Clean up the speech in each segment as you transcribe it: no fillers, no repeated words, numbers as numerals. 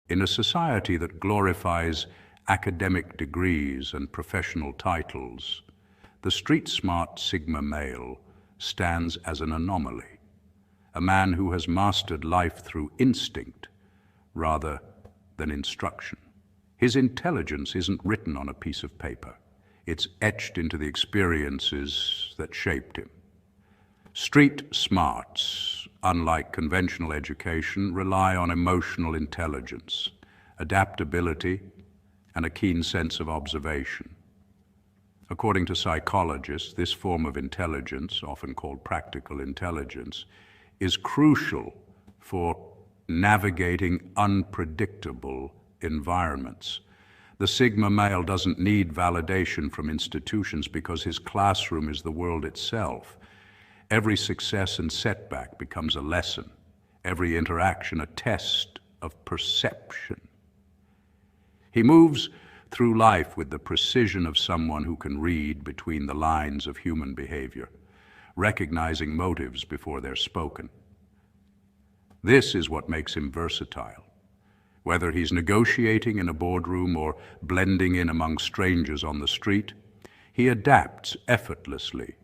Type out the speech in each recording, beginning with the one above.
In a society that glorifies academic degrees and professional titles, the street-smart Sigma male stands as an anomaly, a man who has mastered life through instinct rather than instruction. His intelligence isn't written on a piece of paper. It's etched into the experiences that shaped him. Street smarts, unlike conventional education, rely on emotional intelligence, adaptability, and a keen sense of observation. According to psychologists, this form of intelligence, often called practical intelligence, is crucial for navigating unpredictable environments. The Sigma male doesn't need validation from institutions because his classroom is the world itself. Every success and setback becomes a lesson, every interaction a test of perception. He moves through life with the precision of someone who can read between the lines of human behavior, recognizing motives before they're spoken. This is what makes him versatile. Whether he's negotiating in a boardroom or blending in among strangers on the street, he adapts effortlessly.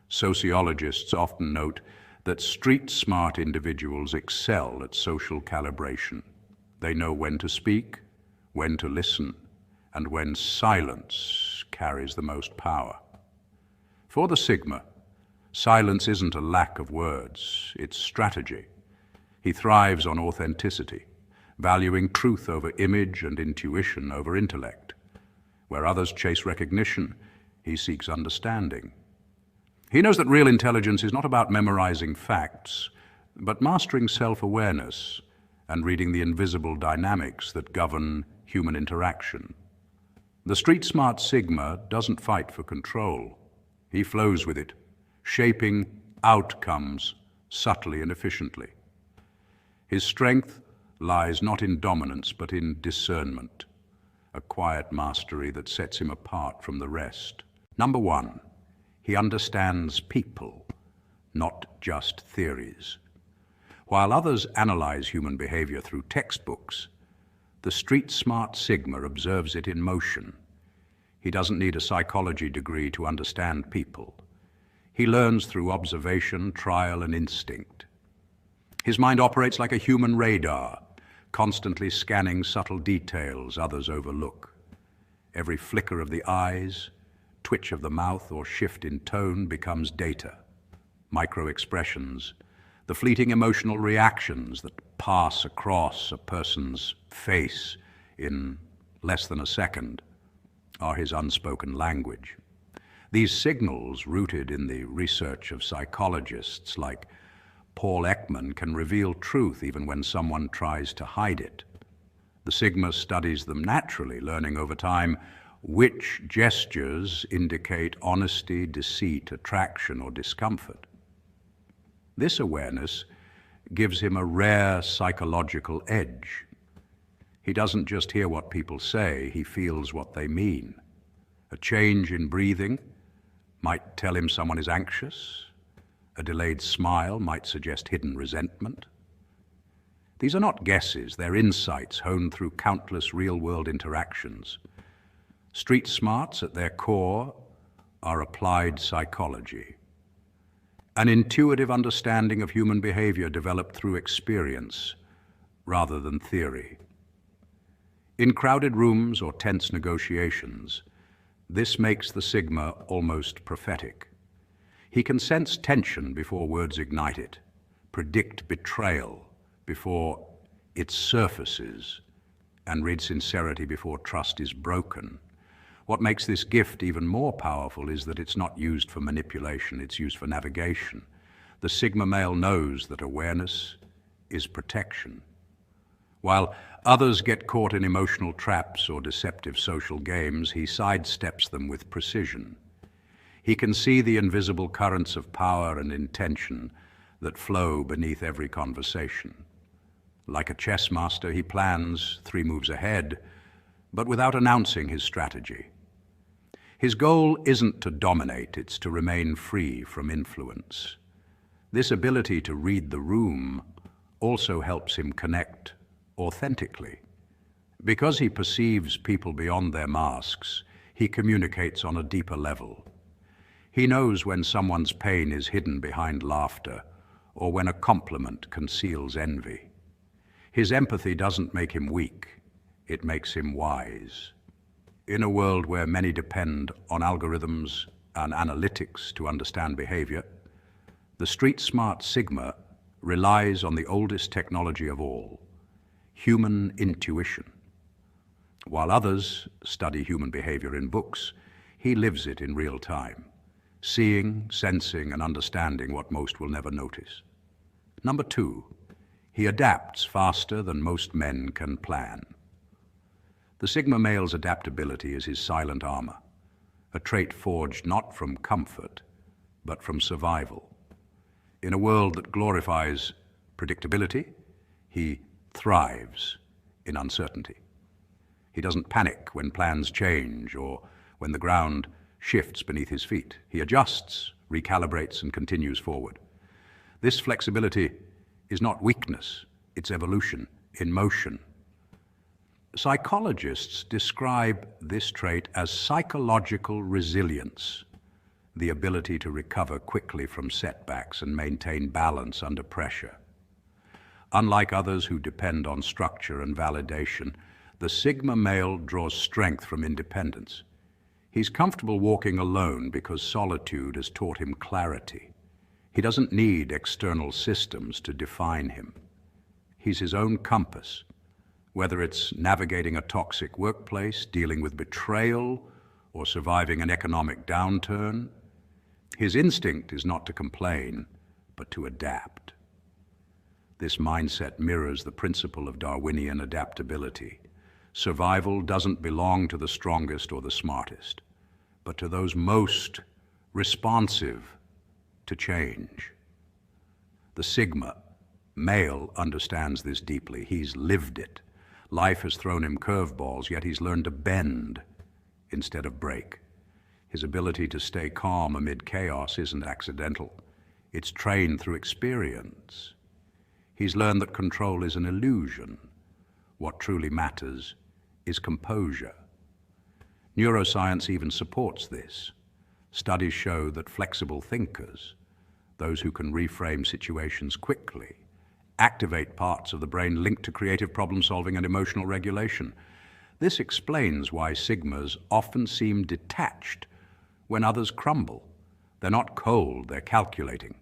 Sociologists often note that street-smart individuals excel at social calibration. They know when to speak, when to listen, and when silence carries the most power. For the Sigma, silence isn't a lack of words, it's strategy. He thrives on authenticity, valuing truth over image and intuition over intellect. Where others chase recognition, he seeks understanding. He knows that real intelligence is not about memorizing facts, but mastering self-awareness and reading the invisible dynamics that govern human interaction. The street-smart Sigma doesn't fight for control. He flows with it, shaping outcomes subtly and efficiently. His strength lies not in dominance, but in discernment, a quiet mastery that sets him apart from the rest. Number one, he understands people, not just theories. While others analyze human behavior through textbooks, the street-smart Sigma observes it in motion. He doesn't need a psychology degree to understand people. He learns through observation, trial, and instinct. His mind operates like a human radar, constantly scanning subtle details others overlook. Every flicker of the eyes, twitch of the mouth, or shift in tone becomes data. Micro-expressions, the fleeting emotional reactions that pass across a person's face in less than a second, are his unspoken language. These signals, rooted in the research of psychologists like Paul Ekman, can reveal truth even when someone tries to hide it. The Sigma studies them naturally, learning over time which gestures indicate honesty, deceit, attraction, or discomfort. This awareness gives him a rare psychological edge. He doesn't just hear what people say, he feels what they mean. A change in breathing might tell him someone is anxious. A delayed smile might suggest hidden resentment. These are not guesses, they're insights honed through countless real-world interactions. Street smarts at their core are applied psychology, an intuitive understanding of human behavior developed through experience rather than theory. In crowded rooms or tense negotiations, this makes the Sigma almost prophetic. He can sense tension before words ignite it, predict betrayal before it surfaces, and read sincerity before trust is broken. What makes this gift even more powerful is that it's not used for manipulation, it's used for navigation. The Sigma male knows that awareness is protection. While others get caught in emotional traps or deceptive social games, he sidesteps them with precision. He can see the invisible currents of power and intention that flow beneath every conversation. Like a chess master, he plans 3 moves ahead, but without announcing his strategy. His goal isn't to dominate, it's to remain free from influence. This ability to read the room also helps him connect authentically. Because he perceives people beyond their masks, he communicates on a deeper level. He knows when someone's pain is hidden behind laughter, or when a compliment conceals envy. His empathy doesn't make him weak, it makes him wise. In a world where many depend on algorithms and analytics to understand behavior, the street-smart Sigma relies on the oldest technology of all, human intuition. While others study human behavior in books, he lives it in real time, seeing, sensing, and understanding what most will never notice. Number 2, he adapts faster than most men can plan. The Sigma male's adaptability is his silent armor, a trait forged not from comfort, but from survival. In a world that glorifies predictability, he thrives in uncertainty. He doesn't panic when plans change or when the ground shifts beneath his feet. He adjusts, recalibrates, and continues forward. This flexibility is not weakness, it's evolution in motion. Psychologists describe this trait as psychological resilience, the ability to recover quickly from setbacks and maintain balance under pressure. Unlike others who depend on structure and validation, the Sigma male draws strength from independence. He's comfortable walking alone because solitude has taught him clarity. He doesn't need external systems to define him. He's his own compass, whether it's navigating a toxic workplace, dealing with betrayal, or surviving an economic downturn. His instinct is not to complain, but to adapt. This mindset mirrors the principle of Darwinian adaptability. Survival doesn't belong to the strongest or the smartest, but to those most responsive to change. The Sigma male understands this deeply. He's lived it. Life has thrown him curveballs, yet he's learned to bend instead of break. His ability to stay calm amid chaos isn't accidental. It's trained through experience. He's learned that control is an illusion. What truly matters is composure. Neuroscience even supports this. Studies show that flexible thinkers, those who can reframe situations quickly, activate parts of the brain linked to creative problem-solving and emotional regulation. This explains why Sigmas often seem detached when others crumble. They're not cold, they're calculating.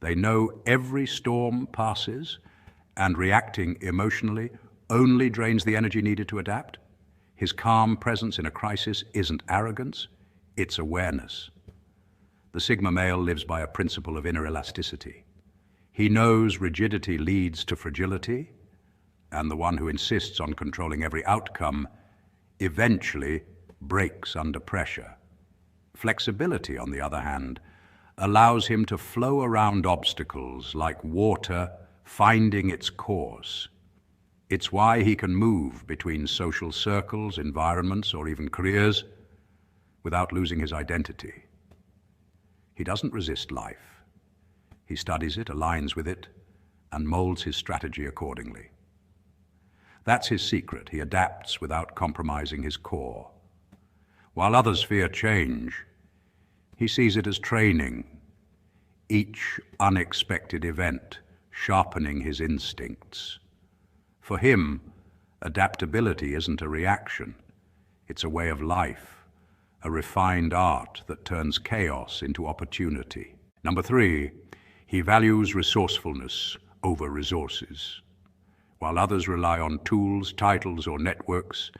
They know every storm passes, and reacting emotionally only drains the energy needed to adapt. His calm presence in a crisis isn't arrogance, it's awareness. The Sigma male lives by a principle of inner elasticity. He knows rigidity leads to fragility, and the one who insists on controlling every outcome eventually breaks under pressure. Flexibility, on the other hand, allows him to flow around obstacles like water finding its course. It's why he can move between social circles, environments, or even careers without losing his identity. He doesn't resist life. He studies it, aligns with it, and molds his strategy accordingly. That's his secret. He adapts without compromising his core. While others fear change, he sees it as training, each unexpected event sharpening his instincts. For him, adaptability isn't a reaction. It's a way of life, a refined art that turns chaos into opportunity. Number 3, he values resourcefulness over resources. While others rely on tools, titles, or networks,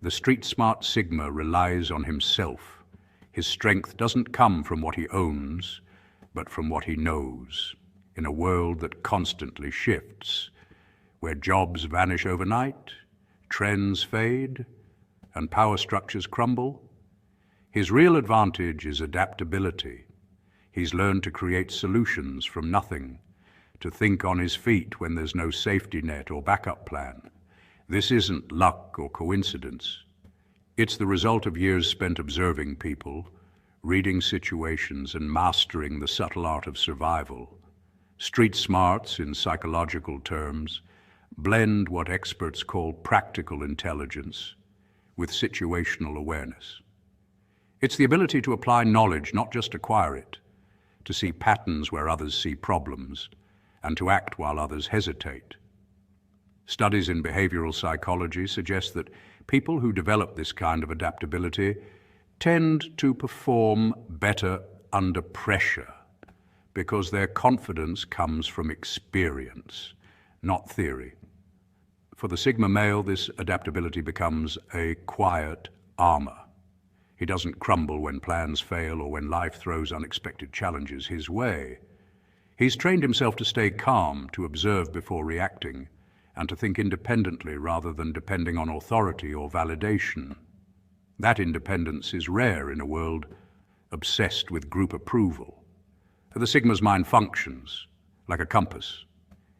the street-smart Sigma relies on himself. His strength doesn't come from what he owns, but from what he knows. In a world that constantly shifts, where jobs vanish overnight, trends fade, and power structures crumble, his real advantage is adaptability. He's learned to create solutions from nothing, to think on his feet when there's no safety net or backup plan. This isn't luck or coincidence. It's the result of years spent observing people, reading situations, and mastering the subtle art of survival. Street smarts, in psychological terms, blend what experts call practical intelligence with situational awareness. It's the ability to apply knowledge, not just acquire it, to see patterns where others see problems, and to act while others hesitate. Studies in behavioral psychology suggest that people who develop this kind of adaptability tend to perform better under pressure because their confidence comes from experience, not theory. For the Sigma male, this adaptability becomes a quiet armor. He doesn't crumble when plans fail or when life throws unexpected challenges his way. He's trained himself to stay calm, to observe before reacting, and to think independently rather than depending on authority or validation. That independence is rare in a world obsessed with group approval. The Sigma's mind functions like a compass.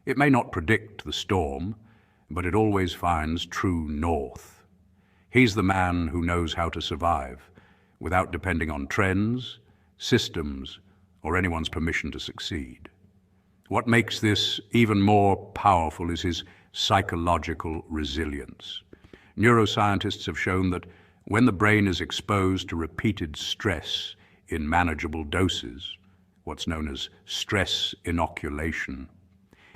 It may not predict the storm, but it always finds true north. He's the man who knows how to survive without depending on trends, systems, or anyone's permission to succeed. What makes this even more powerful is his psychological resilience. Neuroscientists have shown that when the brain is exposed to repeated stress in manageable doses, what's known as stress inoculation,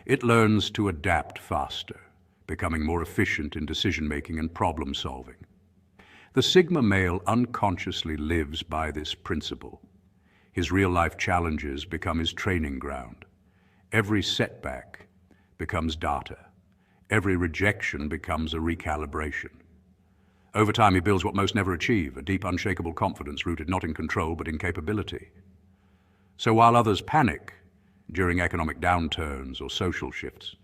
it learns to adapt faster, becoming more efficient in decision-making and problem-solving. The Sigma male unconsciously lives by this principle. His real-life challenges become his training ground. Every setback becomes data. Every rejection becomes a recalibration. Over time, he builds what most never achieve, a deep, unshakable confidence rooted not in control, but in capability. So while others panic during economic downturns or social shifts,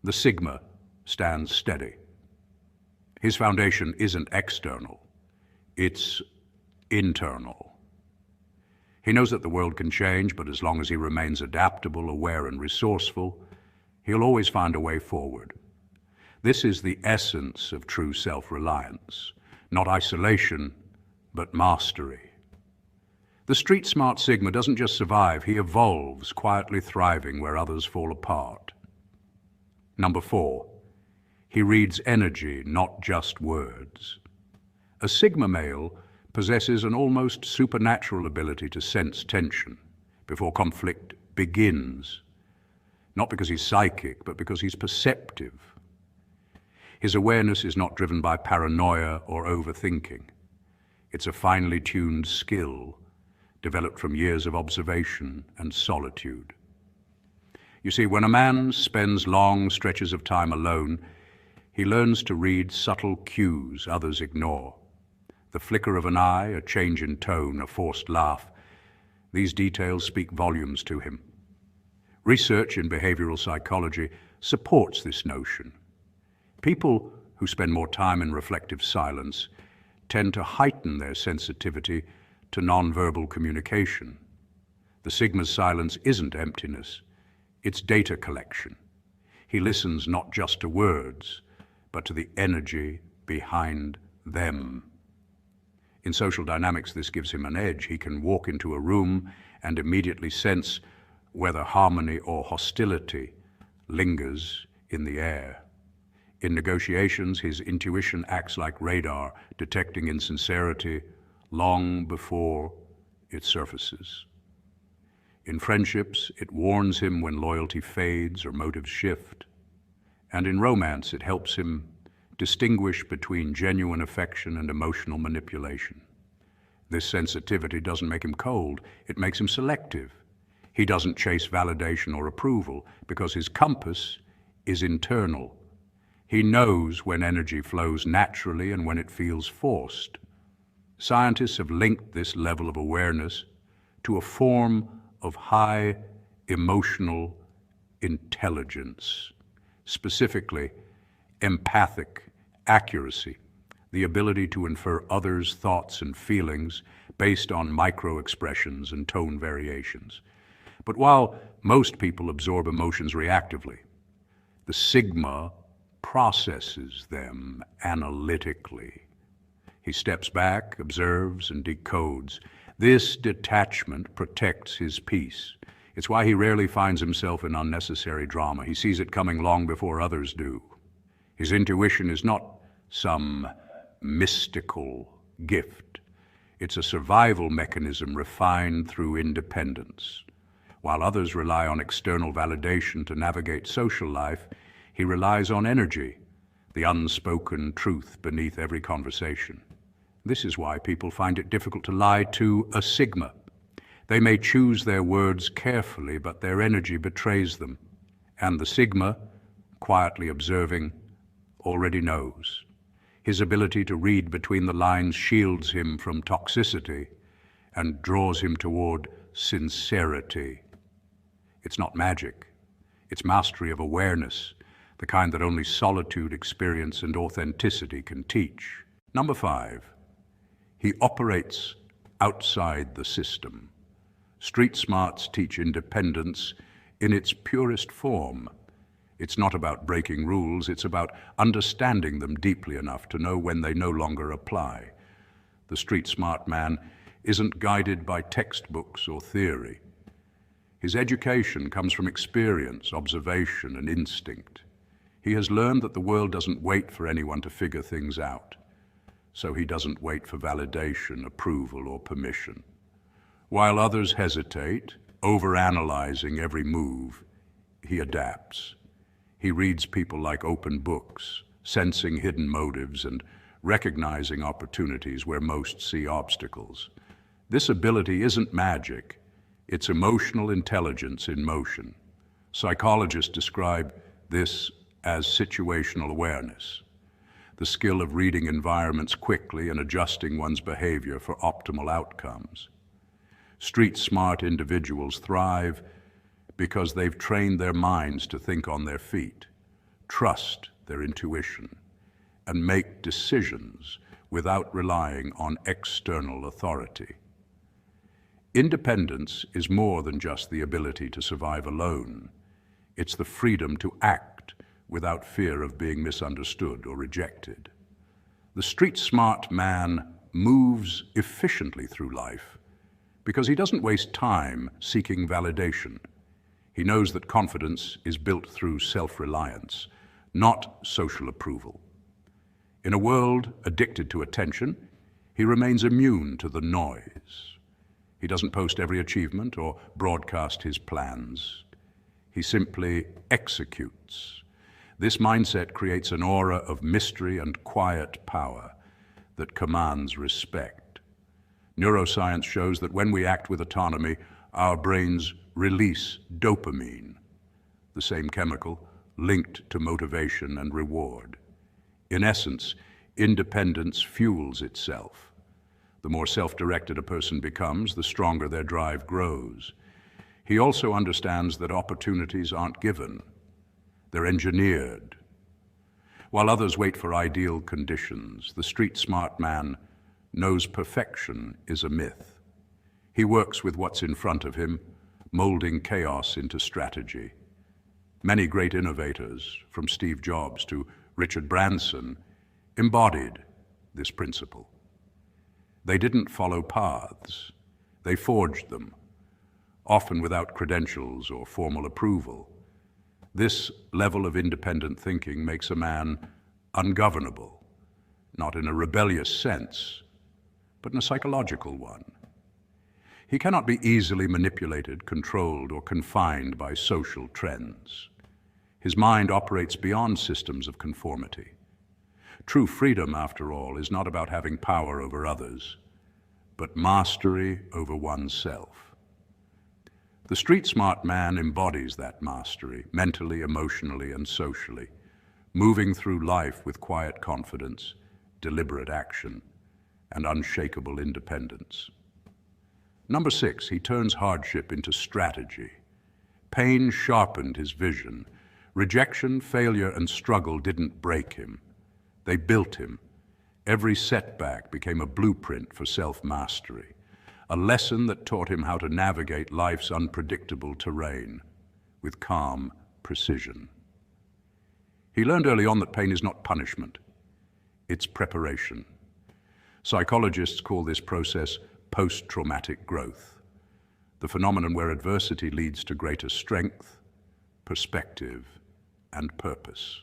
the Sigma stands steady. His foundation isn't external, it's internal. He knows that the world can change, but as long as he remains adaptable, aware, and resourceful, he'll always find a way forward. This is the essence of true self-reliance, not isolation, but mastery. The street-smart Sigma doesn't just survive, he evolves, quietly thriving where others fall apart. Number 4, he reads energy, not just words. A Sigma male possesses an almost supernatural ability to sense tension before conflict begins, not because he's psychic, but because he's perceptive. His awareness is not driven by paranoia or overthinking. It's a finely tuned skill developed from years of observation and solitude. You see, when a man spends long stretches of time alone, he learns to read subtle cues others ignore. The flicker of an eye, a change in tone, a forced laugh. These details speak volumes to him. Research in behavioral psychology supports this notion. People who spend more time in reflective silence tend to heighten their sensitivity to nonverbal communication. The Sigma's silence isn't emptiness, it's data collection. He listens not just to words, but to the energy behind them. In social dynamics, this gives him an edge. He can walk into a room and immediately sense whether harmony or hostility lingers in the air. In negotiations, his intuition acts like radar, detecting insincerity long before it surfaces. In friendships, it warns him when loyalty fades or motives shift. And in romance, it helps him distinguish between genuine affection and emotional manipulation. This sensitivity doesn't make him cold, it makes him selective. He doesn't chase validation or approval because his compass is internal. He knows when energy flows naturally and when it feels forced. Scientists have linked this level of awareness to a form of high emotional intelligence, specifically empathic accuracy, the ability to infer others' thoughts and feelings based on micro-expressions and tone variations. But while most people absorb emotions reactively, the Sigma processes them analytically. He steps back, observes, and decodes. This detachment protects his peace. It's why he rarely finds himself in unnecessary drama. He sees it coming long before others do. His intuition is not some mystical gift. It's a survival mechanism refined through independence. While others rely on external validation to navigate social life, he relies on energy, the unspoken truth beneath every conversation. This is why people find it difficult to lie to a Sigma. They may choose their words carefully, but their energy betrays them. And the Sigma, quietly observing, already knows. His ability to read between the lines shields him from toxicity and draws him toward sincerity. It's not magic. It's mastery of awareness, the kind that only solitude, experience, and authenticity can teach. Number 5, he operates outside the system. Street smarts teach independence in its purest form. It's not about breaking rules, it's about understanding them deeply enough to know when they no longer apply. The street smart man isn't guided by textbooks or theory. His education comes from experience, observation, and instinct. He has learned that the world doesn't wait for anyone to figure things out. So he doesn't wait for validation, approval, or permission. While others hesitate, overanalyzing every move, he adapts. He reads people like open books, sensing hidden motives and recognizing opportunities where most see obstacles. This ability isn't magic. It's emotional intelligence in motion. Psychologists describe this as situational awareness, the skill of reading environments quickly and adjusting one's behavior for optimal outcomes. Street-smart individuals thrive because they've trained their minds to think on their feet, trust their intuition, and make decisions without relying on external authority. Independence is more than just the ability to survive alone. It's the freedom to act without fear of being misunderstood or rejected. The street-smart man moves efficiently through life because he doesn't waste time seeking validation. He knows that confidence is built through self-reliance, not social approval. In a world addicted to attention, he remains immune to the noise. He doesn't post every achievement or broadcast his plans. He simply executes. This mindset creates an aura of mystery and quiet power that commands respect. Neuroscience shows that when we act with autonomy, our brains release dopamine, the same chemical linked to motivation and reward. In essence, independence fuels itself. The more self-directed a person becomes, the stronger their drive grows. He also understands that opportunities aren't given. They're engineered. While others wait for ideal conditions, the street-smart man knows perfection is a myth. He works with what's in front of him, molding chaos into strategy. Many great innovators, from Steve Jobs to Richard Branson, embodied this principle. They didn't follow paths. They forged them, often without credentials or formal approval. This level of independent thinking makes a man ungovernable, not in a rebellious sense, but in a psychological one. He cannot be easily manipulated, controlled, or confined by social trends. His mind operates beyond systems of conformity. True freedom, after all, is not about having power over others, but mastery over oneself. The street-smart man embodies that mastery, mentally, emotionally, and socially, moving through life with quiet confidence, deliberate action, and unshakable independence. Number 6, he turns hardship into strategy. Pain sharpened his vision. Rejection, failure, and struggle didn't break him. They built him. Every setback became a blueprint for self-mastery, a lesson that taught him how to navigate life's unpredictable terrain with calm precision. He learned early on that pain is not punishment, it's preparation. Psychologists call this process post-traumatic growth. the phenomenon where adversity leads to greater strength, perspective, and purpose.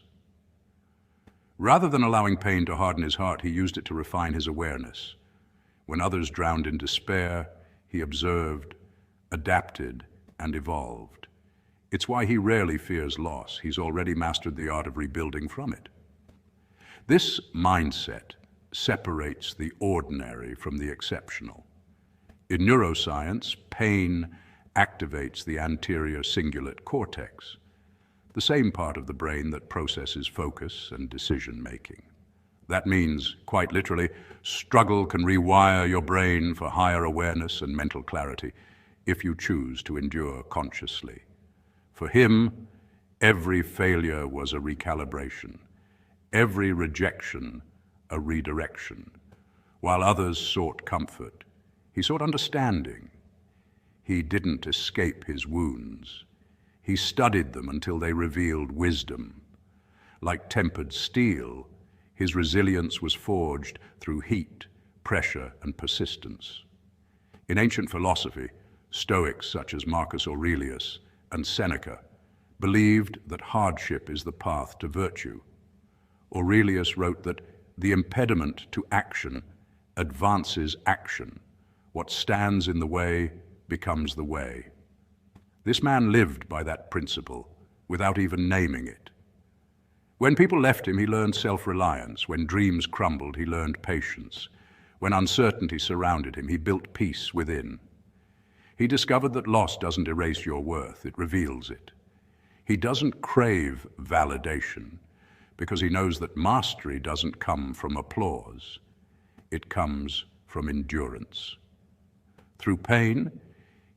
Rather than allowing pain to harden his heart, he used it to refine his awareness. When others drowned in despair, he observed, adapted, and evolved. It's why he rarely fears loss. He's already mastered the art of rebuilding from it. This mindset separates the ordinary from the exceptional. In neuroscience, pain activates the anterior cingulate cortex, the same part of the brain that processes focus and decision-making. That means, quite literally, struggle can rewire your brain for higher awareness and mental clarity if you choose to endure consciously. For him, every failure was a recalibration, every rejection a redirection. While others sought comfort, he sought understanding. He didn't escape his wounds. He studied them until they revealed wisdom. Like tempered steel, his resilience was forged through heat, pressure, and persistence. In ancient philosophy, Stoics such as Marcus Aurelius and Seneca believed that hardship is the path to virtue. Aurelius wrote that the impediment to action advances action. What stands in the way becomes the way. This man lived by that principle without even naming it. When people left him, he learned self-reliance. When dreams crumbled, he learned patience. When uncertainty surrounded him, he built peace within. He discovered that loss doesn't erase your worth, it reveals it. He doesn't crave validation because he knows that mastery doesn't come from applause. It comes from endurance. Through pain,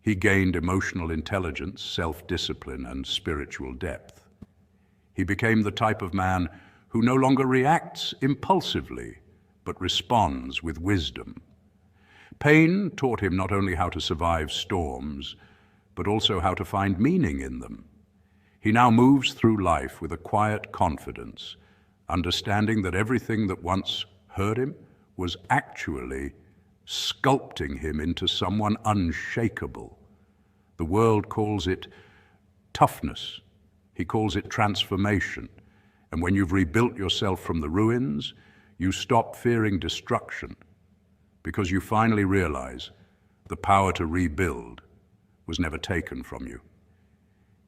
he gained emotional intelligence, self-discipline, and spiritual depth. He became the type of man who no longer reacts impulsively, but responds with wisdom. Pain taught him not only how to survive storms, but also how to find meaning in them. He now moves through life with a quiet confidence, understanding that everything that once hurt him was actually sculpting him into someone unshakable. The world calls it toughness. He calls it transformation. And when you've rebuilt yourself from the ruins, you stop fearing destruction because you finally realize the power to rebuild was never taken from you.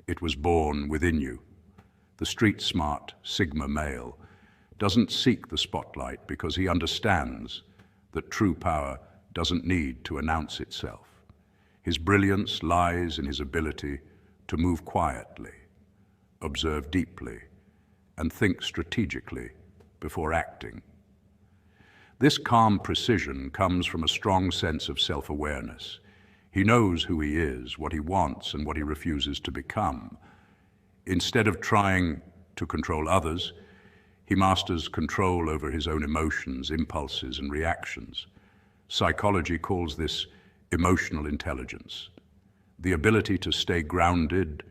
It was born within you. The street-smart Sigma male doesn't seek the spotlight because he understands that true power doesn't need to announce itself. His brilliance lies in his ability to move quietly, observe deeply, and think strategically before acting. This calm precision comes from a strong sense of self-awareness. He knows who he is, what he wants, and what he refuses to become. Instead of trying to control others, he masters control over his own emotions, impulses, and reactions. Psychology calls this emotional intelligence, the ability to stay grounded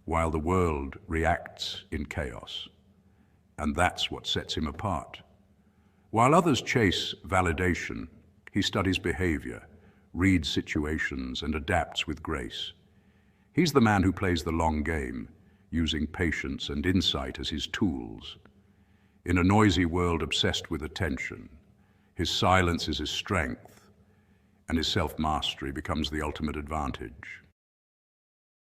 while the world reacts in chaos. And that's what sets him apart. While others chase validation, he studies behavior, reads situations, and adapts with grace. He's the man who plays the long game, using patience and insight as his tools. In a noisy world obsessed with attention, his silence is his strength, and his self-mastery becomes the ultimate advantage.